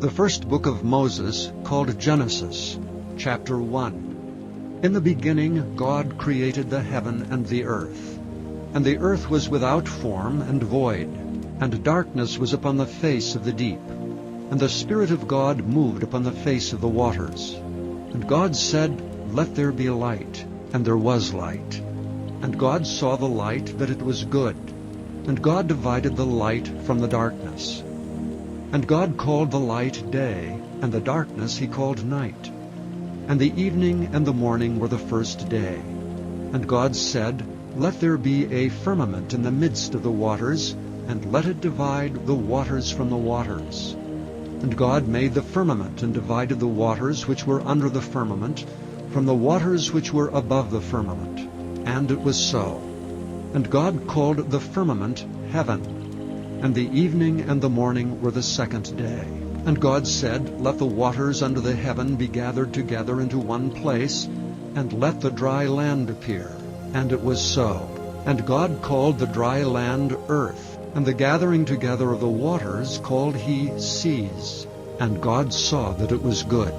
The first book of Moses, called Genesis, chapter 1. In the beginning God created the heaven and the earth. And the earth was without form and void, and darkness was upon the face of the deep. And the Spirit of God moved upon the face of the waters. And God said, "Let there be light," and there was light. And God saw the light, that it was good. And God divided the light from the darkness. And God called the light day, and the darkness he called night. And the evening and the morning were the first day. And God said, "Let there be a firmament in the midst of the waters, and let it divide the waters from the waters." And God made the firmament, and divided the waters which were under the firmament from the waters which were above the firmament. And it was so. And God called the firmament heaven. And the evening and the morning were the second day. And God said, "Let the waters under the heaven be gathered together into one place, and let the dry land appear." And it was so. And God called the dry land earth, and the gathering together of the waters called he seas. And God saw that it was good.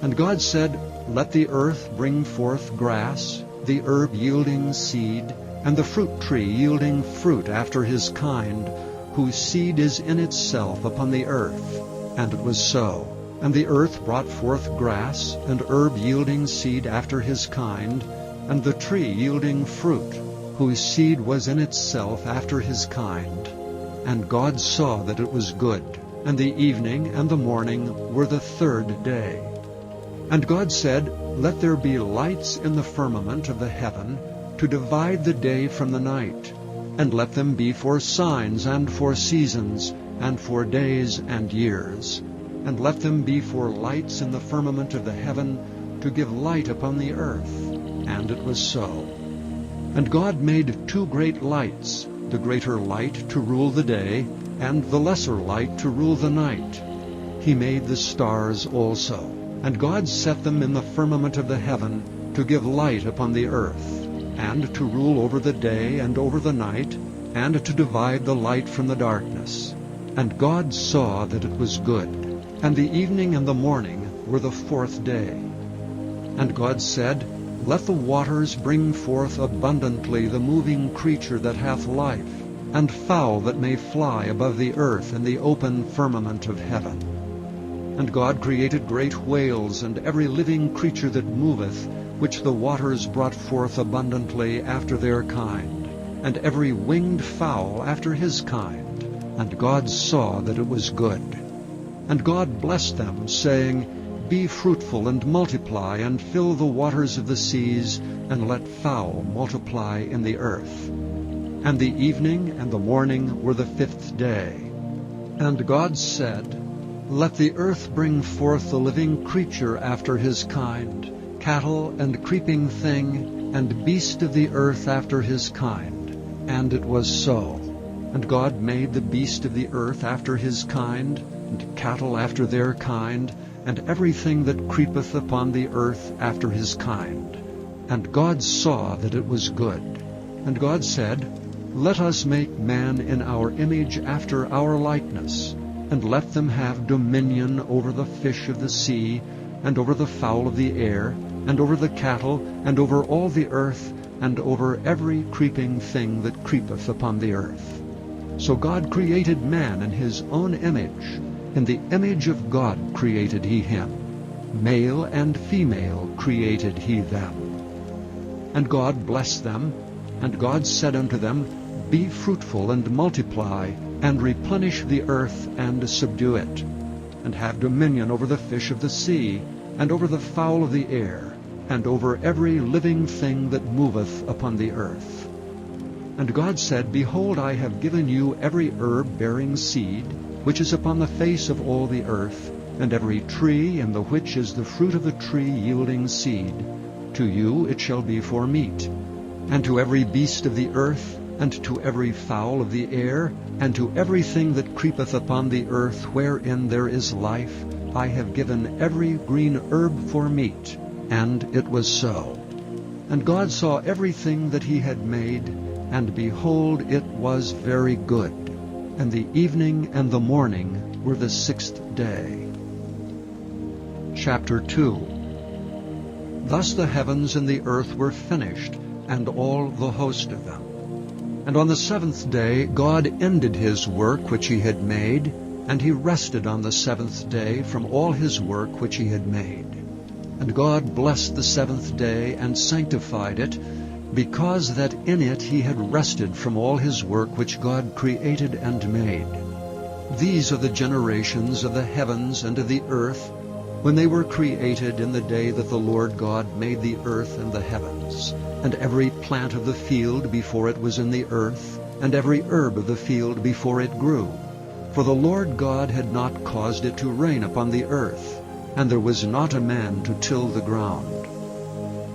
And God said, "Let the earth bring forth grass, the herb yielding seed, and the fruit tree yielding fruit after his kind, whose seed is in itself upon the earth." And it was so. And the earth brought forth grass, and herb yielding seed after his kind, and the tree yielding fruit, whose seed was in itself after his kind. And God saw that it was good. And the evening and the morning were the third day. And God said, "Let there be lights in the firmament of the heaven, to divide the day from the night. And let them be for signs and for seasons, and for days and years. And let them be for lights in the firmament of the heaven, to give light upon the earth." And it was so. And God made two great lights, the greater light to rule the day, and the lesser light to rule the night. He made the stars also. And God set them in the firmament of the heaven, to give light upon the earth, and to rule over the day and over the night, and to divide the light from the darkness. And God saw that it was good. And the evening and the morning were the fourth day. And God said, "Let the waters bring forth abundantly the moving creature that hath life, and fowl that may fly above the earth in the open firmament of heaven." And God created great whales, and every living creature that moveth, which the waters brought forth abundantly after their kind, and every winged fowl after his kind. And God saw that it was good. And God blessed them, saying, "Be fruitful and multiply, and fill the waters of the seas, and let fowl multiply in the earth." And the evening and the morning were the fifth day. And God said, "Let the earth bring forth the living creature after his kind, cattle and creeping thing, and beast of the earth after his kind." And it was so. And God made the beast of the earth after his kind, and cattle after their kind, and everything that creepeth upon the earth after his kind. And God saw that it was good. And God said, "Let us make man in our image after our likeness, and let them have dominion over the fish of the sea, and over the fowl of the air, and over the cattle, and over all the earth, and over every creeping thing that creepeth upon the earth." So God created man in his own image. In the image of God created he him. Male and female created he them. And God blessed them. And God said unto them, "Be fruitful and multiply, and replenish the earth and subdue it, and have dominion over the fish of the sea, and over the fowl of the air, and over every living thing that moveth upon the earth." And God said, "Behold, I have given you every herb bearing seed, which is upon the face of all the earth, and every tree in the which is the fruit of the tree yielding seed. To you it shall be for meat. And to every beast of the earth, and to every fowl of the air, and to everything that creepeth upon the earth wherein there is life, I have given every green herb for meat." And it was so. And God saw everything that he had made, and behold, it was very good. And the evening and the morning were the 6th day. Chapter 2. Thus the heavens and the earth were finished, and all the host of them. And on the 7th day God ended his work which he had made, and he rested on the 7th day from all his work which he had made. And God blessed the 7th day and sanctified it, because that in it he had rested from all his work which God created and made. These are the generations of the heavens and of the earth, when they were created in the day that the Lord God made the earth and the heavens, and every plant of the field before it was in the earth, and every herb of the field before it grew. For the Lord God had not caused it to rain upon the earth, and there was not a man to till the ground.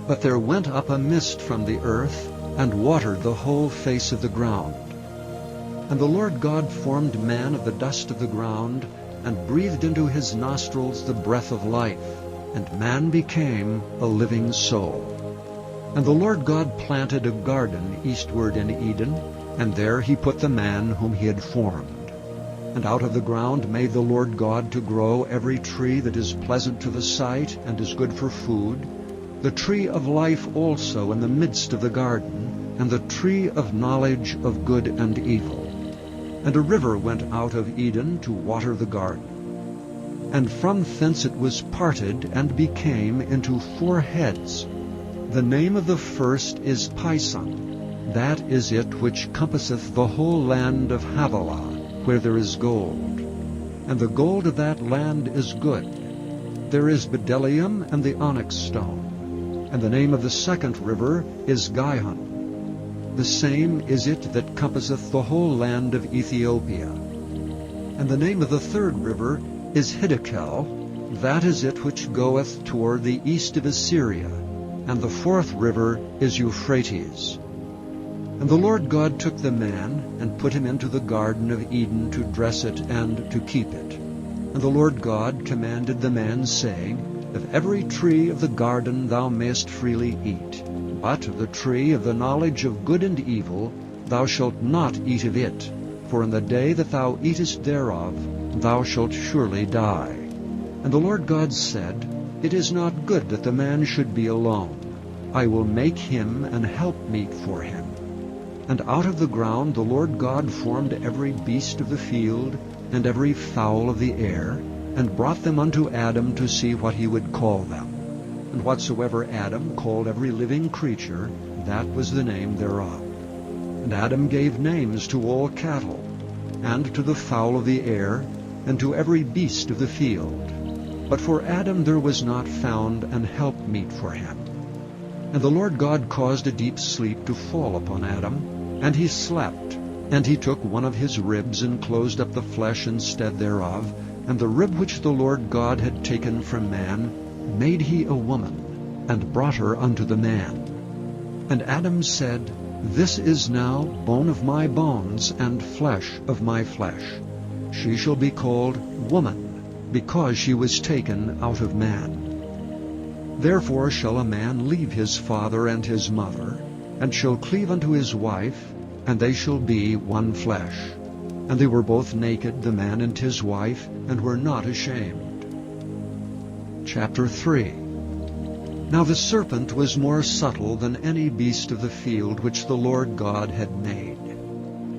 But there went up a mist from the earth, and watered the whole face of the ground. And the Lord God formed man of the dust of the ground, and breathed into his nostrils the breath of life, and man became a living soul. And the Lord God planted a garden eastward in Eden, and there he put the man whom he had formed. And out of the ground made the Lord God to grow every tree that is pleasant to the sight, and is good for food, the tree of life also in the midst of the garden, and the tree of knowledge of good and evil. And a river went out of Eden to water the garden. And from thence it was parted, and became into 4 heads. The name of the first is Pison. That is it which compasseth the whole land of Havilah, where there is gold. And the gold of that land is good. There is bdellium and the onyx stone. And the name of the second river is Gihon. The same is it that compasseth the whole land of Ethiopia. And the name of the third river is Hiddekel. That is it which goeth toward the east of Assyria. And the fourth river is Euphrates. And the Lord God took the man, and put him into the garden of Eden to dress it and to keep it. And the Lord God commanded the man, saying, Of every tree of the garden thou mayest freely eat, but of the tree of the knowledge of good and evil thou shalt not eat of it, for in the day that thou eatest thereof thou shalt surely die. And the Lord God said, It is not good that the man should be alone. I will make him an helpmeet for him. And out of the ground the Lord God formed every beast of the field, and every fowl of the air, and brought them unto Adam to see what he would call them. And whatsoever Adam called every living creature, that was the name thereof. And Adam gave names to all cattle, and to the fowl of the air, and to every beast of the field. But for Adam there was not found an helpmeet for him. And the Lord God caused a deep sleep to fall upon Adam, and he slept. And he took one of his ribs, and closed up the flesh instead thereof, and the rib which the Lord God had taken from man made he a woman, and brought her unto the man. And Adam said, This is now bone of my bones, and flesh of my flesh. She shall be called woman, because she was taken out of man. Therefore shall a man leave his father and his mother, and shall cleave unto his wife, and they shall be one flesh. And they were both naked, the man and his wife, and were not ashamed. Chapter 3. Now the serpent was more subtle than any beast of the field which the Lord God had made.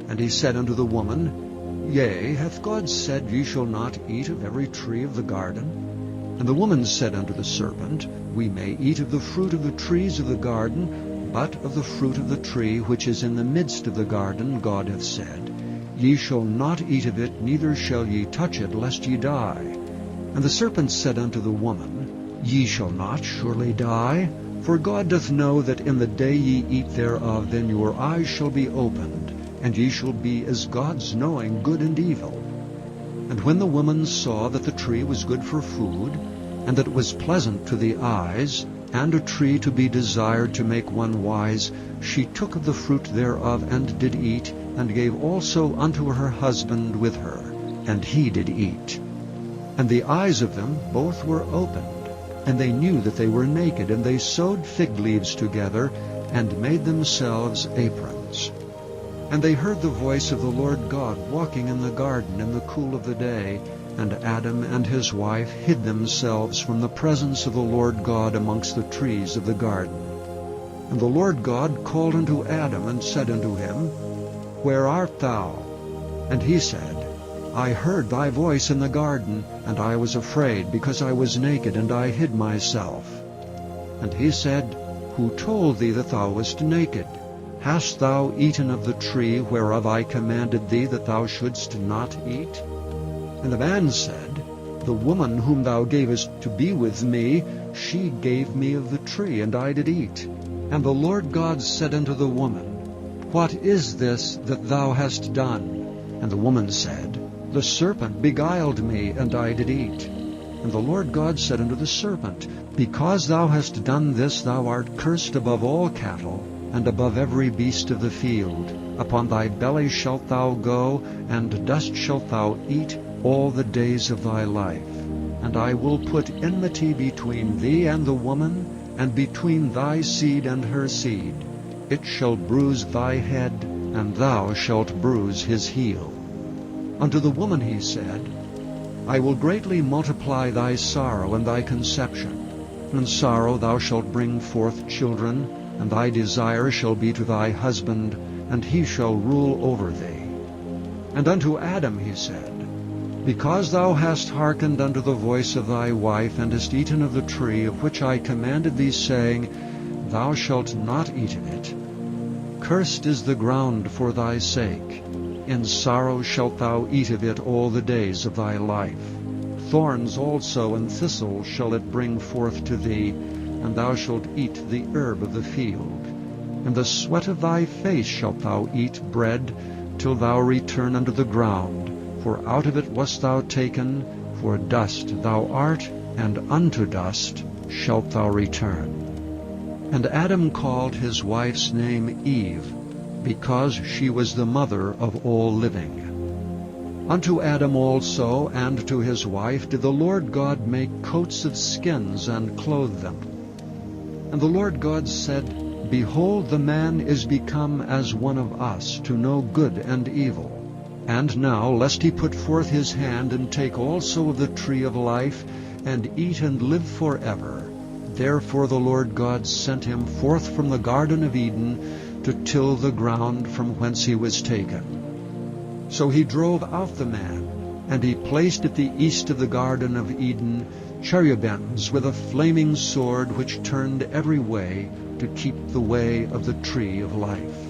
And he said unto the woman, Yea, hath God said, Ye shall not eat of every tree of the garden? And the woman said unto the serpent, We may eat of the fruit of the trees of the garden, but of the fruit of the tree which is in the midst of the garden God hath said, Ye shall not eat of it, neither shall ye touch it, lest ye die. And the serpent said unto the woman, Ye shall not surely die, for God doth know that in the day ye eat thereof, then your eyes shall be opened, and ye shall be as gods, knowing good and evil. And when the woman saw that the tree was good for food, and that it was pleasant to the eyes, and a tree to be desired to make one wise, she took of the fruit thereof, and did eat, and gave also unto her husband with her, and he did eat. And the eyes of them both were opened, and they knew that they were naked, and they sewed fig leaves together, and made themselves aprons. And they heard the voice of the Lord God walking in the garden in the cool of the day, and Adam and his wife hid themselves from the presence of the Lord God amongst the trees of the garden. And the Lord God called unto Adam, and said unto him, Where art thou? And he said, I heard thy voice in the garden, and I was afraid, because I was naked, and I hid myself. And he said, Who told thee that thou wast naked? Hast thou eaten of the tree whereof I commanded thee that thou shouldst not eat? And the man said, The woman whom thou gavest to be with me, she gave me of the tree, and I did eat. And the Lord God said unto the woman, What is this that thou hast done? And the woman said, The serpent beguiled me, and I did eat. And the Lord God said unto the serpent, Because thou hast done this, thou art cursed above all cattle, and above every beast of the field. Upon thy belly shalt thou go, and dust shalt thou eat all the days of thy life. And I will put enmity between thee and the woman, and between thy seed and her seed. It shall bruise thy head, and thou shalt bruise his heel. Unto the woman he said, I will greatly multiply thy sorrow and thy conception. In sorrow thou shalt bring forth children, and thy desire shall be to thy husband, and he shall rule over thee. And unto Adam he said, Because thou hast hearkened unto the voice of thy wife, and hast eaten of the tree of which I commanded thee, saying, Thou shalt not eat of it. Cursed is the ground for thy sake. In sorrow shalt thou eat of it all the days of thy life. Thorns also and thistles shall it bring forth to thee, and thou shalt eat the herb of the field. In the sweat of thy face shalt thou eat bread, till thou return unto the ground. For out of it wast thou taken, for dust thou art, and unto dust shalt thou return. And Adam called his wife's name Eve, because she was the mother of all living. Unto Adam also and to his wife did the Lord God make coats of skins, and clothe them. And the Lord God said, Behold, the man is become as one of us, to know good and evil. And now, lest he put forth his hand, and take also of the tree of life, and eat and live forever. Therefore the Lord God sent him forth from the Garden of Eden, to till the ground from whence he was taken. So he drove out the man, and he placed at the east of the Garden of Eden cherubims with a flaming sword, which turned every way to keep the way of the tree of life.